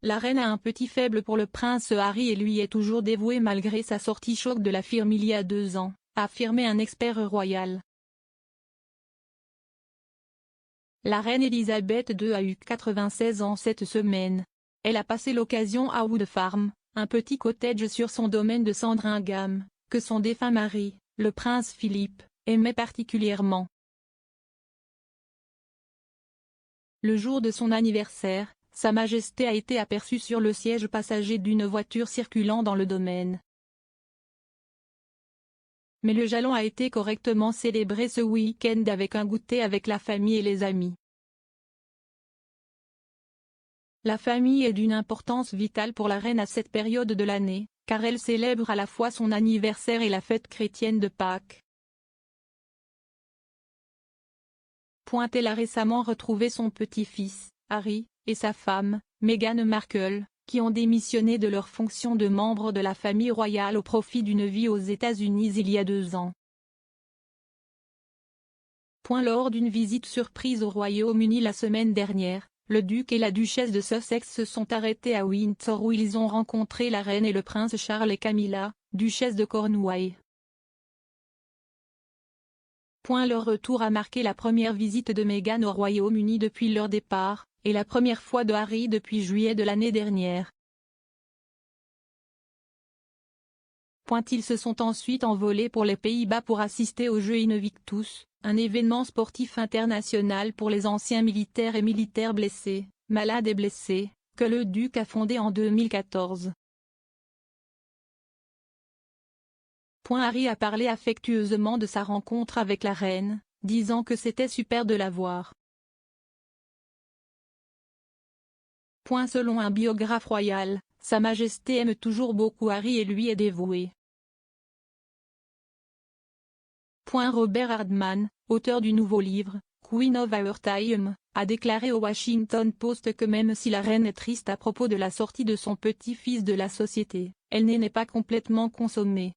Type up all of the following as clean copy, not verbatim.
La reine a un petit faible pour le prince Harry et lui est toujours dévouée malgré sa sortie choc de la firme il y a 2 ans, a affirmé un expert royal. La reine Elisabeth II a eu 96 ans cette semaine. Elle a passé l'occasion à Wood Farm, un petit cottage sur son domaine de Sandringham, que son défunt mari, le prince Philippe, aimait particulièrement. Le jour de son anniversaire, Sa Majesté a été aperçue sur le siège passager d'une voiture circulant dans le domaine. Mais le jalon a été correctement célébré ce week-end avec un goûter avec la famille et les amis. La famille est d'une importance vitale pour la reine à cette période de l'année, car elle célèbre à la fois son anniversaire et la fête chrétienne de Pâques. Elle a récemment retrouvé son petit-fils, Harry, et sa femme, Meghan Markle, qui ont démissionné de leur fonction de membre de la famille royale au profit d'une vie aux États-Unis il y a 2 ans. Lors d'une visite surprise au Royaume-Uni la semaine dernière, le duc et la duchesse de Sussex se sont arrêtés à Windsor où ils ont rencontré la reine et le prince Charles et Camilla, duchesse de Cornouailles. Leur retour a marqué la première visite de Meghan au Royaume-Uni depuis leur départ, et la première fois de Harry depuis juillet de l'année dernière. Ils se sont ensuite envolés pour les Pays-Bas pour assister aux Jeux Invictus, un événement sportif international pour les anciens militaires et militaires blessés, malades et blessés, que le duc a fondé en 2014. Harry a parlé affectueusement de sa rencontre avec la reine, disant que c'était super de la voir. Selon un biographe royal, Sa Majesté aime toujours beaucoup Harry et lui est dévouée. Robert Hardman, auteur du nouveau livre, Queen of Our Time, a déclaré au Washington Post que même si la reine est triste à propos de la sortie de son petit-fils de la société, elle n'est pas complètement consommée.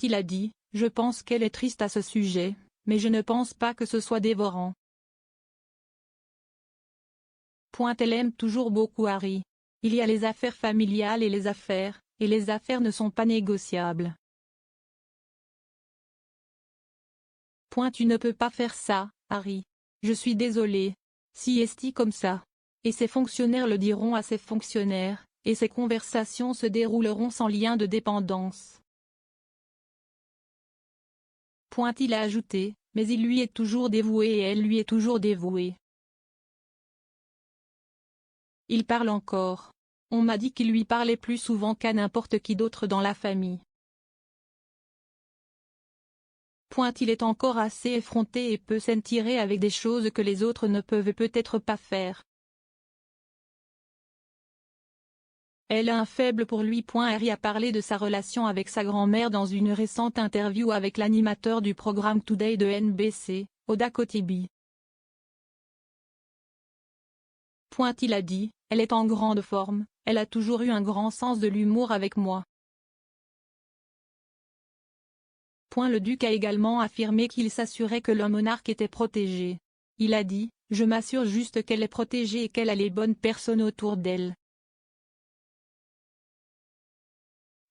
Il a dit, « Je pense qu'elle est triste à ce sujet, mais je ne pense pas que ce soit dévorant. » Elle aime toujours beaucoup Harry. Il y a les affaires familiales et les affaires ne sont pas négociables. Tu ne peux pas faire ça, Harry. Je suis désolé. Si est comme ça. Et ses fonctionnaires le diront à ses fonctionnaires, et ces conversations se dérouleront sans lien de dépendance. Il a ajouté, mais il lui est toujours dévoué et elle lui est toujours dévouée. Il parle encore. On m'a dit qu'il lui parlait plus souvent qu'à n'importe qui d'autre dans la famille. Il est encore assez effronté et peut s'en tirer avec des choses que les autres ne peuvent peut-être pas faire. Elle a un faible pour lui. Harry a parlé de sa relation avec sa grand-mère dans une récente interview avec l'animateur du programme Today de NBC, Oda Kotibi. Il a dit, « Elle est en grande forme, elle a toujours eu un grand sens de l'humour avec moi. » Le duc a également affirmé qu'il s'assurait que le monarque était protégé. Il a dit, « Je m'assure juste qu'elle est protégée et qu'elle a les bonnes personnes autour d'elle. »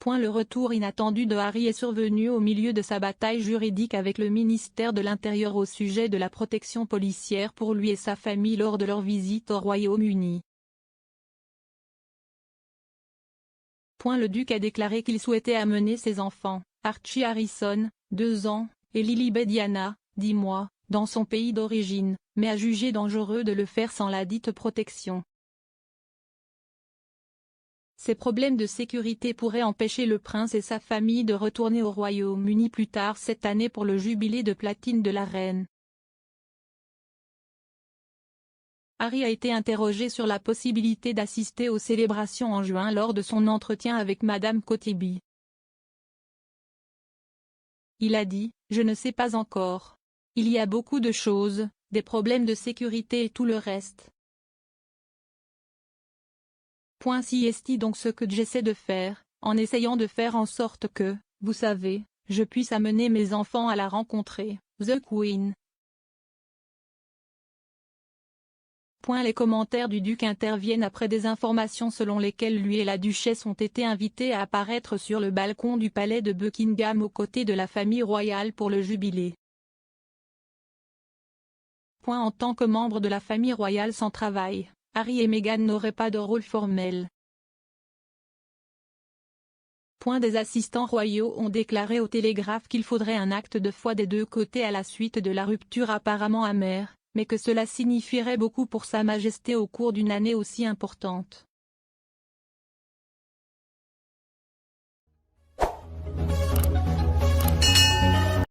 Le retour inattendu de Harry est survenu au milieu de sa bataille juridique avec le ministère de l'Intérieur au sujet de la protection policière pour lui et sa famille lors de leur visite au Royaume-Uni. Le duc a déclaré qu'il souhaitait amener ses enfants, Archie Harrison, 2 ans, et Lilibet Diana, 10 mois, dans son pays d'origine, mais a jugé dangereux de le faire sans la dite protection. Ces problèmes de sécurité pourraient empêcher le prince et sa famille de retourner au Royaume-Uni plus tard cette année pour le jubilé de platine de la reine. Harry a été interrogé sur la possibilité d'assister aux célébrations en juin lors de son entretien avec Madame Kotibi. Il a dit, « Je ne sais pas encore. Il y a beaucoup de choses, des problèmes de sécurité et tout le reste. » Si est donc ce que j'essaie de faire, en essayant de faire en sorte que, vous savez, je puisse amener mes enfants à la rencontrer, The Queen. Les commentaires du duc interviennent après des informations selon lesquelles lui et la duchesse ont été invités à apparaître sur le balcon du palais de Buckingham aux côtés de la famille royale pour le jubilé. En tant que membres de la famille royale sans travail, Harry et Meghan n'auraient pas de rôle formel. Des assistants royaux ont déclaré au Télégraphe qu'il faudrait un acte de foi des deux côtés à la suite de la rupture apparemment amère, mais que cela signifierait beaucoup pour Sa Majesté au cours d'une année aussi importante.